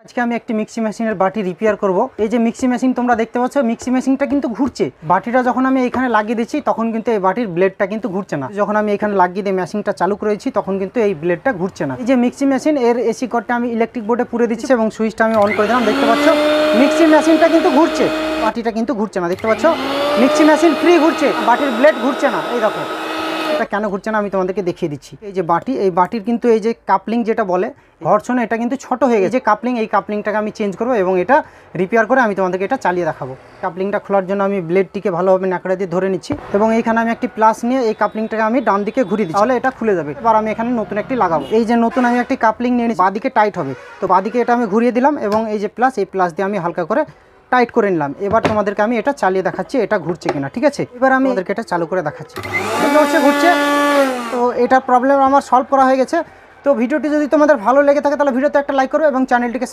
আজকে আমি একটি মিক্সি মেশিনের বাটি রিপেয়ার করব। এই যে মিক্সি মেশিন তোমরা দেখতে পাচ্ছ, মিক্সি মেশিনটা কিন্তু ঘুরছে। বাটিটা যখন আমি এখানে লাগিয়ে দিচ্ছি তখন কিন্তু এই বাটির ব্লেডটা কিন্তু ঘুরছে না। যখন আমি এখানে লাগিয়ে দিয়ে মেশিনটা চালু করেছি তখন কিন্তু এই ব্লেডটা ঘুরছে না। এই যে মিক্সি মেশিন এর এসি কর্ডটা আমি ইলেকট্রিক বোর্ডে পুরে দিচ্ছি এবং সুইচটা আমি অন করে দিলাম। দেখতে পাচ্ছ মিক্সি মেশিনটা কিন্তু ঘুরছে, বাটিটা কিন্তু ঘুরছে না। দেখতে পাচ্ছ মিক্সি মেশিন ফ্রি ঘুরছে, বাটির ব্লেড ঘুরছে না। এই দেখো এটা কেন ঘুরছে না আমি তোমাদেরকে দেখিয়ে দিচ্ছি। এই যে বাটি, এই বাটির কিন্তু এই যে কাপলিং যেটা বলে ঘর্ষণে এটা কিন্তু ছোট হয়ে গেছে। যে কাপলিং, এই কাপলিংটাকে আমি চেঞ্জ করবো এবং এটা রিপেয়ার করে আমি তোমাদেরকে এটা চালিয়ে দেখাবো। কাপলিংটা খোলার জন্য আমি ব্লেডটিকে ভালোভাবে ন্যাকড়া দিয়ে ধরে নিচ্ছি এবং এইখানে আমি একটি প্লাস নিয়ে এই কাপলিংটাকে আমি ডান দিকে ঘুরিয়ে দিচ্ছি, তাহলে এটা খুলে যাবে। এবার আমি এখানে নতুন একটি লাগাবো। এই যে নতুন আমি একটি কাপলিং নিয়ে নিচ্ছি, বাদিকে টাইট হবে, তো বাদিকে এটা আমি ঘুরিয়ে দিলাম এবং এই যে প্লাস, এই প্লাস দিয়ে আমি হালকা করে টাইট করে নিলাম। এবার তোমাদেরকে আমি এটা চালিয়ে দেখাচ্ছি এটা ঘুরছে কিনা। ঠিক আছে, এবার আমি ওদেরকে এটা চালু করে দেখাচ্ছি। ঘুরছে। তো এটার প্রবলেম আমার সলভ করা হয়ে গেছে। তো ভিডিওটি যদি তোমাদের ভালো লেগে থাকে তাহলে ভিডিওতে একটা লাইক করো এবং চ্যানেলটিকে